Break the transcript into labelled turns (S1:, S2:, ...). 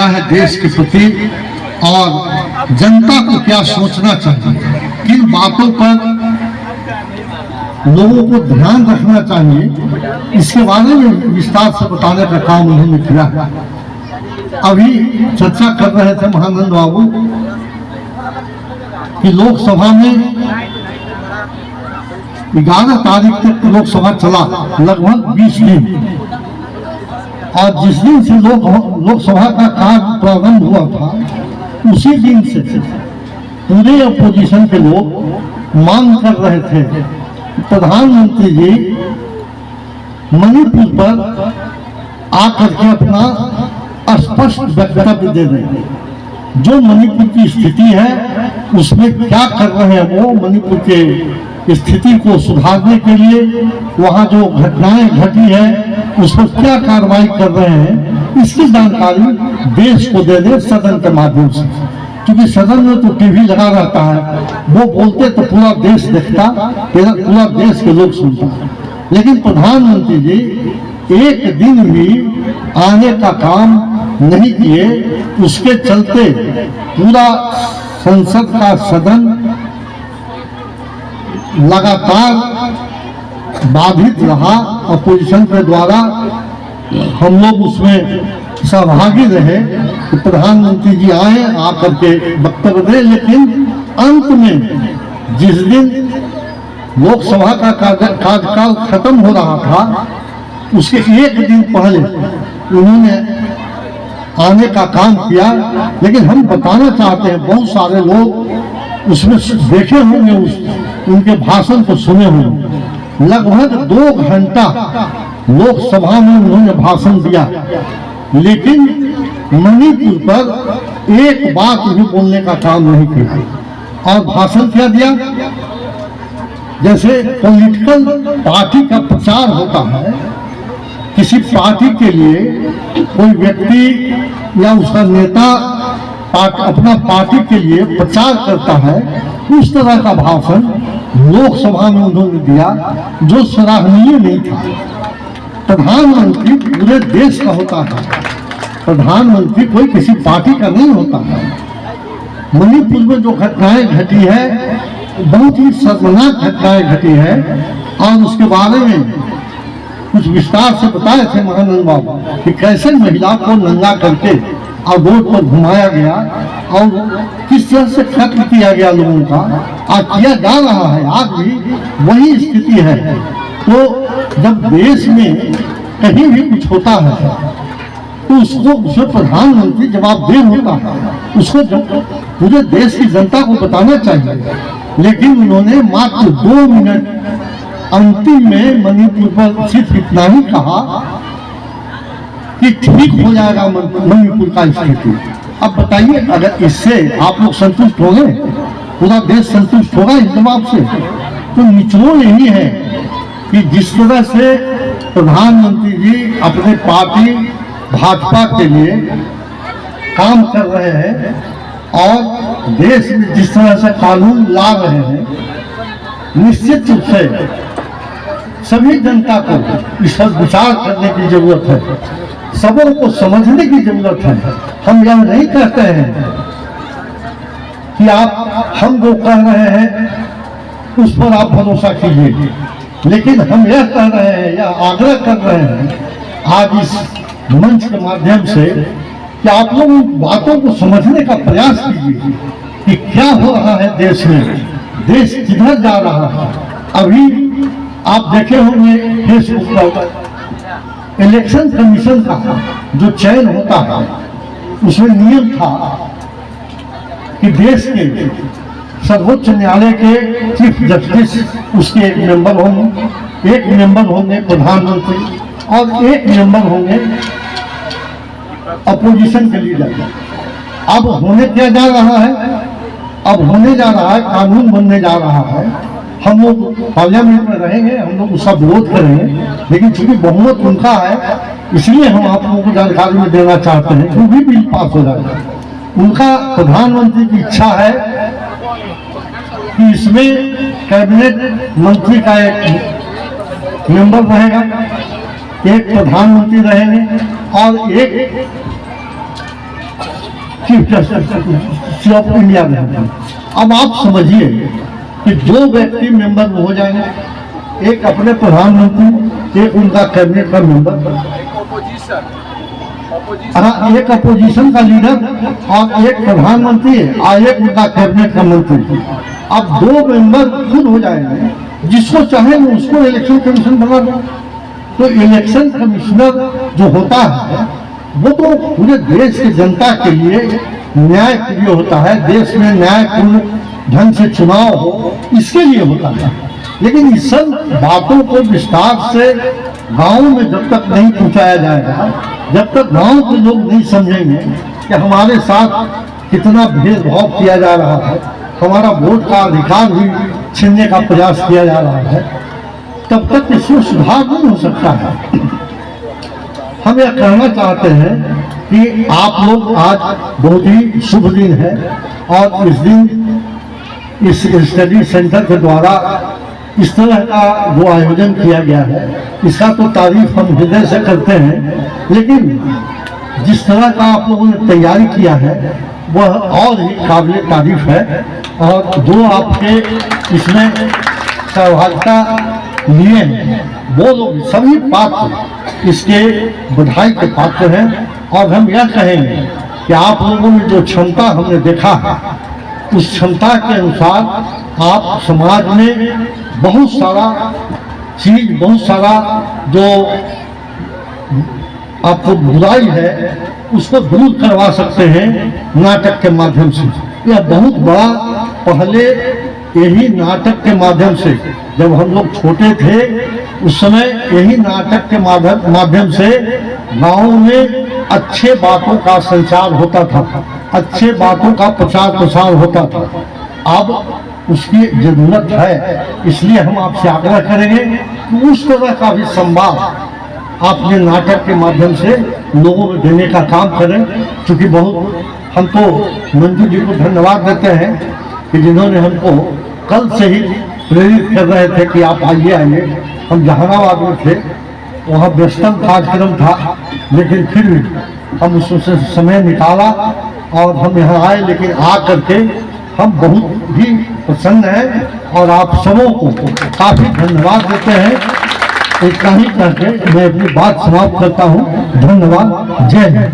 S1: है देश के प्रति और जनता को क्या सोचना चाहिए, किन बातों पर लोगों को ध्यान रखना चाहिए, इसके बारे में विस्तार से बताने का काम उन्होंने किया है। अभी चर्चा कर रहे थे महानंद बाबू कि लोकसभा में 11 तारीख तक लोकसभा चला, लगभग 20 दिन, और जिस दिन से लोकसभा का कार्य प्रारंभ हुआ था उसी दिन से पूरे अपोजिशन के लोग मांग कर रहे थे प्रधानमंत्री जी मणिपुर पर आकर के अपना स्पष्ट वक्तव्य दे दें। जो मणिपुर की स्थिति है उसमें क्या कर रहे हैं वो, मणिपुर के स्थिति को सुधारने के लिए वहाँ जो घटनाएं घटी है उस पर क्या कार्रवाई कर रहे हैं, इसकी जानकारी देश को दे दें सदन के माध्यम से। क्योंकि सदन में तो टीवी लगा रहता है, वो बोलते तो पूरा देश देखता, पूरा देश के लोग सुनता, लेकिन प्रधानमंत्री जी एक दिन भी आने का काम नहीं किए। उसके चलते पूरा संसद का सदन लगातार बाधित रहा। अपोजिशन के द्वारा हम लोग उसमें सहभागी रहे कि प्रधानमंत्री जी आए, आकर के वक्तव्य दें, लेकिन अंत में जिस दिन लोकसभा का कार्यकाल खत्म हो रहा था उसके एक दिन पहले उन्होंने आने का काम किया। लेकिन हम बताना चाहते हैं, बहुत सारे लोग उसमें देखे होंगे, उनके भाषण को सुने होंगे। लगभग 2 घंटा लोकसभा में उन्होंने भाषण दिया, लेकिन मणिपुर पर एक बात भी बोलने का काम नहीं किया। और भाषण क्या दिया, जैसे पॉलिटिकल पार्टी का प्रचार होता है, किसी पार्टी के लिए कोई व्यक्ति या उसका नेता अपना पार्टी के लिए प्रचार करता है, उस तरह का भाषण लोकसभा में उन्होंने दिया जो सराहनीय नहीं था। प्रधानमंत्री पूरे देश का होता है, प्रधानमंत्री कोई किसी पार्टी का नहीं होता है। मणिपुर में जो घटनाएं घटी है बहुत ही शर्मनाक घटनाएं घटी है, और उसके बारे में कुछ विस्तार से बताए थे महानंद बाबू कि कैसे महिला को नंगा करके और रोड पर घुमाया गया और किस तरह से कत्ल किया गया लोगों का, और किया जा रहा है, आज भी वही स्थिति है। तो जब देश में कहीं भी कुछ होता है तो उसे प्रधानमंत्री जवाबदेह होता है, उसको पूरे देश की जनता को बताना चाहिए। लेकिन उन्होंने मात्र 2 मिनट अंतिम में मणिपुर पर सिर्फ इतना ही कहा कि ठीक हो जाएगा मणिपुर का स्थिति। अब बताइए, अगर इससे आप लोग संतुष्ट होंगे, पूरा देश संतुष्ट होगा इस जवाब से? तो निचोड़ यही है कि जिस तरह से प्रधानमंत्री जी अपने पार्टी भाजपा के लिए काम कर रहे हैं और देश में जिस तरह से कानून ला रहे हैं, निश्चित रूप से सभी जनता को इस पर विचार करने की जरूरत है, सबों को समझने की जरूरत है। हम यह नहीं कहते हैं कि आप हम जो कह रहे हैं उस पर आप भरोसा कीजिए, लेकिन हम यह कह रहे हैं या आग्रह कर रहे हैं आज इस मंच के माध्यम से कि आप लोग उन बातों को समझने का प्रयास कीजिए कि क्या हो रहा है देश में, देश किधर जा रहा है। अभी आप देखे होंगे फेसबुक पर इलेक्शन कमीशन का जो चयन होता है उसमें नियम था कि देश के सर्वोच्च न्यायालय के चीफ जस्टिस उसके एक मेंबर होंगे प्रधानमंत्री, और एक मेंबर होंगे अपोजिशन के लीडर। अब होने क्या जा रहा है, अब होने जा रहा है, कानून बनने जा रहा है। हम लोग पार्लियामेंट में रहेंगे, हम लोग उसका विरोध करेंगे, लेकिन चूंकि बहुमत उनका है इसलिए हम आप लोगों को जानकारी में देना चाहते हैं कि भी बिल पास हो जाएगा। उनका प्रधानमंत्री की इच्छा है कि इसमें कैबिनेट मंत्री का एक मेंबर रहेगा, एक प्रधानमंत्री रहेंगे और एक चीफ जस्टिस ऑफ इंडिया में। अब आप समझिए कि दो व्यक्ति मेंबर हो जाएंगे, एक अपने प्रधानमंत्री, एक उनका कैबिनेट का मेंबर, हाँ, एक अपोजिशन का लीडर और एक प्रधानमंत्री और एक उनका कैबिनेट का मंत्री। अब दो मेंबर खुद हो जाएंगे, जिसको चाहे उसको इलेक्शन कमीशन बना दो। तो इलेक्शन कमिश्नर जो होता है वो तो पूरे देश की जनता के लिए न्याय प्रिय होता है, देश में न्यायपूर्ण ढंग से चुनाव हो इसके लिए होता है। लेकिन इस सब बातों को विस्तार से गांव में जब तक नहीं पहुंचाया जाएगा, जब तक गांव के लोग नहीं समझेंगे कि हमारे साथ कितना भेदभाव किया जा रहा है, हमारा वोट का अधिकार भी छीनने का प्रयास किया जा रहा है, तब तक इसमें सुधार नहीं हो सकता है। हम यह कहना चाहते हैं कि आप लोग आज बहुत ही शुभ दिन है और इस दिन इस स्टडी सेंटर के द्वारा इस तरह का जो आयोजन किया गया है इसका तो तारीफ हम हृदय से करते हैं, लेकिन जिस तरह का आप लोगों ने तैयारी किया है वह और ही काबिल तारीफ है। और जो आपके इसमें सहभागिता लिए हैं वो लोग सभी पात्र इसके बधाई के पात्र हैं। और हम यह कहेंगे कि आप लोगों में जो क्षमता हमने देखा है उस क्षमता के अनुसार आप समाज में बहुत सारा चीज, बहुत सारा जो आपको बुराई है उसको दूर करवा सकते हैं नाटक के माध्यम से। यह बहुत बड़ा, पहले यही नाटक के माध्यम से, जब हम लोग छोटे थे उस समय यही नाटक के माध्यम से गाँव में अच्छे बातों का संचार होता था, अच्छे बातों का प्रचार प्रसार होता था। अब उसकी जरूरत है, इसलिए हम आपसे आग्रह करेंगे कि उस तरह का भी संवाद आपने नाटक के माध्यम से लोगों में देने का काम करें। क्योंकि बहुत हम तो मंजू जी को धन्यवाद देते हैं कि जिन्होंने हमको कल से ही प्रेरित कर रहे थे कि आप आइए आइए। हम जहानाबाद में थे, वहाँ व्यस्तम कार्यक्रम था, लेकिन फिर भी हम उससे समय निकाला और हम यहाँ आए। लेकिन आ करके हम बहुत ही प्रसन्न हैं और आप सबों को काफ़ी धन्यवाद देते हैं। इतना ही करके मैं अपनी बात समाप्त करता हूँ। धन्यवाद। जय हिंद।